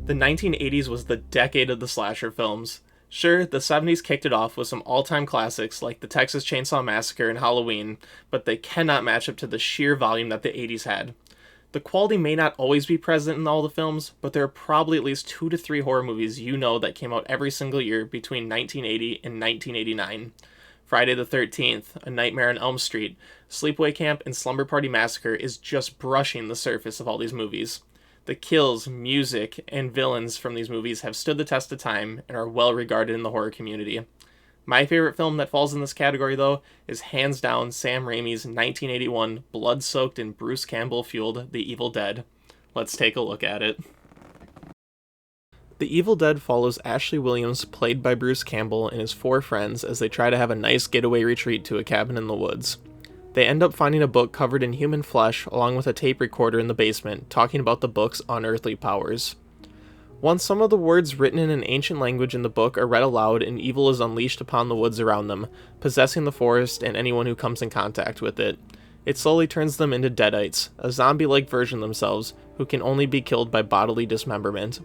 The 1980s was the decade of the slasher films. Sure, the 70s kicked it off with some all-time classics like the Texas Chainsaw Massacre and Halloween, but they cannot match up to the sheer volume that the 80s had. The quality may not always be present in all the films, but there are probably at least 2 to 3 horror movies you know that came out every single year between 1980 and 1989. Friday the 13th, A Nightmare on Elm Street, Sleepaway Camp, and Slumber Party Massacre is just brushing the surface of all these movies. The kills, music, and villains from these movies have stood the test of time and are well regarded in the horror community. My favorite film that falls in this category, though, is hands down Sam Raimi's 1981 blood-soaked and Bruce Campbell-fueled The Evil Dead. Let's take a look at it. The Evil Dead follows Ashley Williams, played by Bruce Campbell, and his 4 friends as they try to have a nice getaway retreat to a cabin in the woods. They end up finding a book covered in human flesh along with a tape recorder in the basement, talking about the book's unearthly powers. Once some of the words written in an ancient language in the book are read aloud, and evil is unleashed upon the woods around them, possessing the forest and anyone who comes in contact with it. It slowly turns them into deadites, a zombie-like version of themselves, who can only be killed by bodily dismemberment.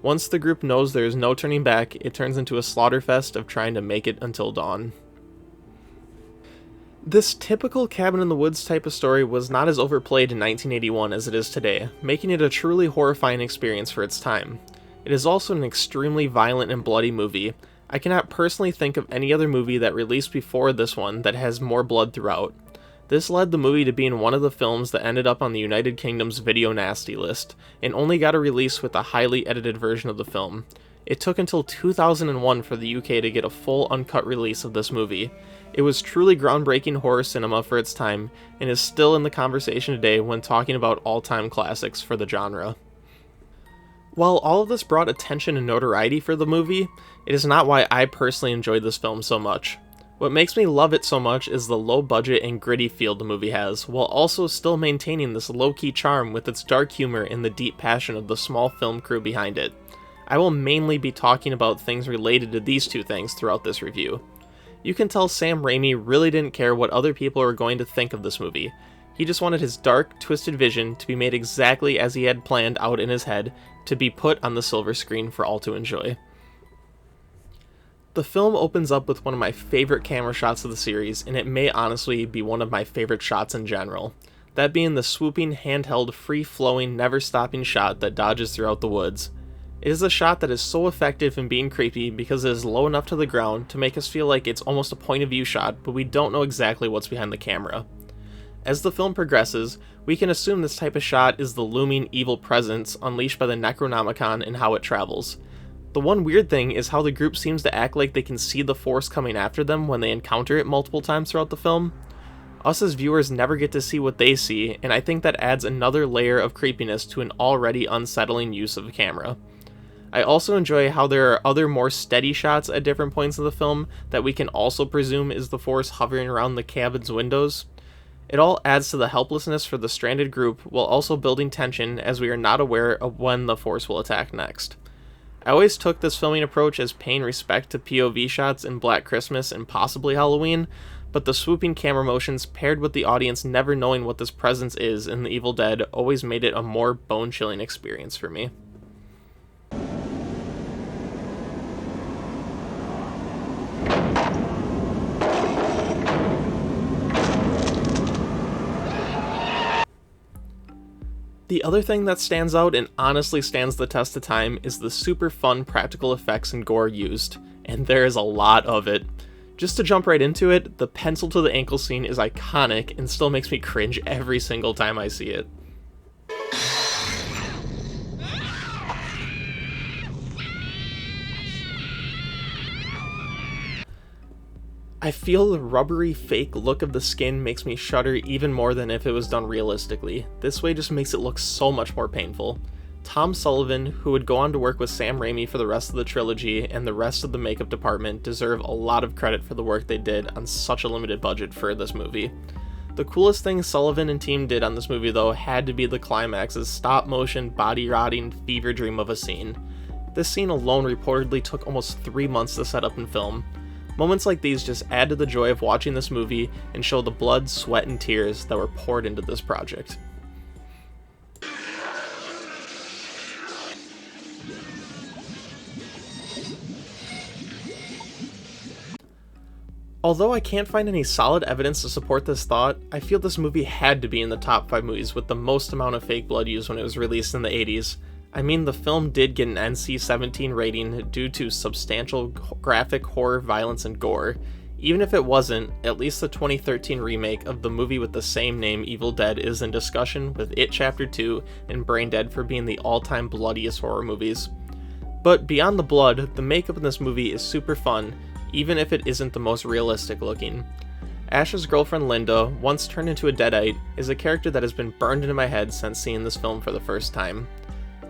Once the group knows there is no turning back, it turns into a slaughterfest of trying to make it until dawn. This typical cabin in the woods type of story was not as overplayed in 1981 as it is today, making it a truly horrifying experience for its time. It is also an extremely violent and bloody movie. I cannot personally think of any other movie that released before this one that has more blood throughout. This led the movie to being one of the films that ended up on the United Kingdom's Video Nasty list, and only got a release with a highly edited version of the film. It took until 2001 for the UK to get a full uncut release of this movie. It was truly groundbreaking horror cinema for its time, and is still in the conversation today when talking about all-time classics for the genre. While all of this brought attention and notoriety for the movie, it is not why I personally enjoyed this film so much. What makes me love it so much is the low budget and gritty feel the movie has, while also still maintaining this low-key charm with its dark humor and the deep passion of the small film crew behind it. I will mainly be talking about things related to these 2 things throughout this review. You can tell Sam Raimi really didn't care what other people were going to think of this movie. He just wanted his dark, twisted vision to be made exactly as he had planned out in his head, to be put on the silver screen for all to enjoy. The film opens up with one of my favorite camera shots of the series, and it may honestly be one of my favorite shots in general. That being the swooping, handheld, free-flowing, never-stopping shot that dodges throughout the woods. It is a shot that is so effective in being creepy because it is low enough to the ground to make us feel like it's almost a point-of-view shot, but we don't know exactly what's behind the camera. As the film progresses, we can assume this type of shot is the looming evil presence unleashed by the Necronomicon and how it travels. The one weird thing is how the group seems to act like they can see the force coming after them when they encounter it multiple times throughout the film. Us as viewers never get to see what they see, and I think that adds another layer of creepiness to an already unsettling use of a camera. I also enjoy how there are other more steady shots at different points of the film that we can also presume is the force hovering around the cabin's windows. It all adds to the helplessness for the stranded group while also building tension as we are not aware of when the force will attack next. I always took this filming approach as paying respect to POV shots in Black Christmas and possibly Halloween, but the swooping camera motions paired with the audience never knowing what this presence is in The Evil Dead always made it a more bone-chilling experience for me. The other thing that stands out and honestly stands the test of time is the super fun practical effects and gore used, and there is a lot of it. Just to jump right into it, the pencil to the ankle scene is iconic and still makes me cringe every single time I see it. I feel the rubbery fake look of the skin makes me shudder even more than if it was done realistically. This way just makes it look so much more painful. Tom Sullivan, who would go on to work with Sam Raimi for the rest of the trilogy, and the rest of the makeup department deserve a lot of credit for the work they did on such a limited budget for this movie. The coolest thing Sullivan and team did on this movie though had to be the climax's stop-motion, body-rotting fever dream of a scene. This scene alone reportedly took almost 3 months to set up and film. Moments like these just add to the joy of watching this movie and show the blood, sweat, and tears that were poured into this project. Although I can't find any solid evidence to support this thought, I feel this movie had to be in the top 5 movies with the most amount of fake blood used when it was released in the 80s. I mean, the film did get an NC-17 rating due to substantial graphic horror, violence, and gore. Even if it wasn't, at least the 2013 remake of the movie with the same name, Evil Dead, is in discussion, with It Chapter 2 and Brain Dead for being the all-time bloodiest horror movies. But beyond the blood, the makeup in this movie is super fun, even if it isn't the most realistic looking. Ash's girlfriend Linda, once turned into a deadite, is a character that has been burned into my head since seeing this film for the first time.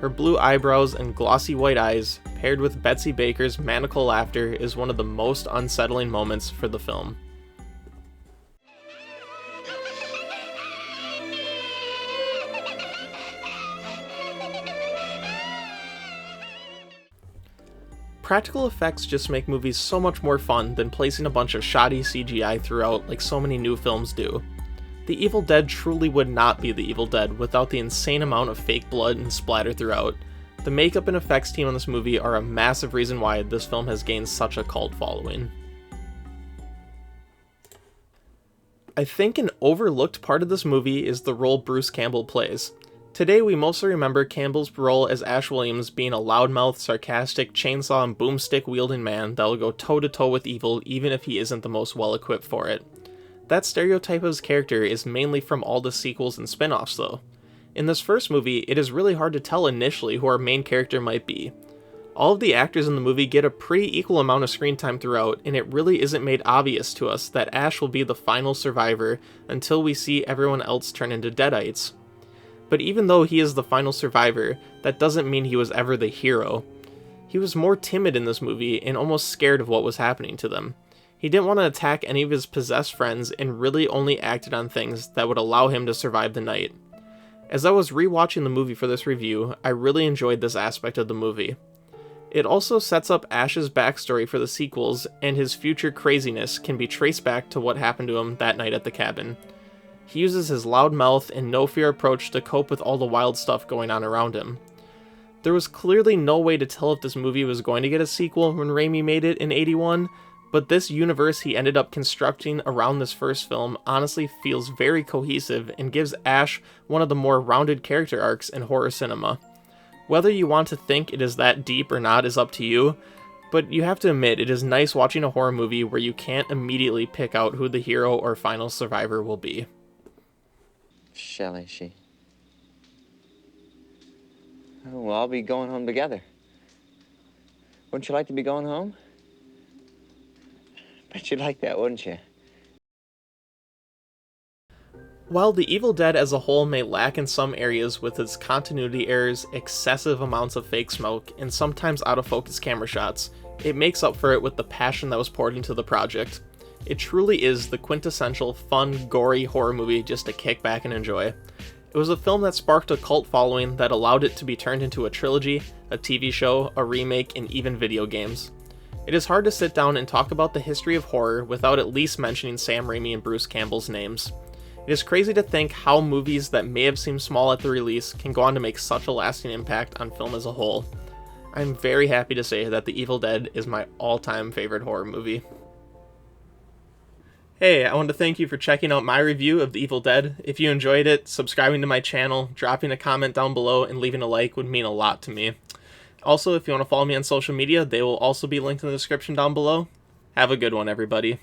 Her blue eyebrows and glossy white eyes, paired with Betsy Baker's maniacal laughter, is one of the most unsettling moments for the film. Practical effects just make movies so much more fun than placing a bunch of shoddy CGI throughout like so many new films do. The Evil Dead truly would not be The Evil Dead without the insane amount of fake blood and splatter throughout. The makeup and effects team on this movie are a massive reason why this film has gained such a cult following. I think an overlooked part of this movie is the role Bruce Campbell plays. Today we mostly remember Campbell's role as Ash Williams being a loudmouth, sarcastic, chainsaw and boomstick wielding man that will go toe-to-toe with evil even if he isn't the most well-equipped for it. That stereotype of his character is mainly from all the sequels and spin-offs though. In this first movie, it is really hard to tell initially who our main character might be. All of the actors in the movie get a pretty equal amount of screen time throughout, and it really isn't made obvious to us that Ash will be the final survivor until we see everyone else turn into deadites. But even though he is the final survivor, that doesn't mean he was ever the hero. He was more timid in this movie and almost scared of what was happening to them. He didn't want to attack any of his possessed friends and really only acted on things that would allow him to survive the night. As I was rewatching the movie for this review, I really enjoyed this aspect of the movie. It also sets up Ash's backstory for the sequels, and his future craziness can be traced back to what happened to him that night at the cabin. He uses his loud mouth and no-fear approach to cope with all the wild stuff going on around him. There was clearly no way to tell if this movie was going to get a sequel when Raimi made it in '81, but this universe he ended up constructing around this first film honestly feels very cohesive and gives Ash one of the more rounded character arcs in horror cinema. Whether you want to think it is that deep or not is up to you, but you have to admit it is nice watching a horror movie where you can't immediately pick out who the hero or final survivor will be. Shelley, she... Oh, we'll all be going home together. Wouldn't you like to be going home? Bet you'd like that, wouldn't you? While The Evil Dead as a whole may lack in some areas with its continuity errors, excessive amounts of fake smoke, and sometimes out-of-focus camera shots, it makes up for it with the passion that was poured into the project. It truly is the quintessential, fun, gory horror movie just to kick back and enjoy. It was a film that sparked a cult following that allowed it to be turned into a trilogy, a TV show, a remake, and even video games. It is hard to sit down and talk about the history of horror without at least mentioning Sam Raimi and Bruce Campbell's names. It is crazy to think how movies that may have seemed small at the release can go on to make such a lasting impact on film as a whole. I'm very happy to say that The Evil Dead is my all-time favorite horror movie. Hey, I want to thank you for checking out my review of The Evil Dead. If you enjoyed it, subscribing to my channel, dropping a comment down below, and leaving a like would mean a lot to me. Also, if you want to follow me on social media, they will also be linked in the description down below. Have a good one, everybody.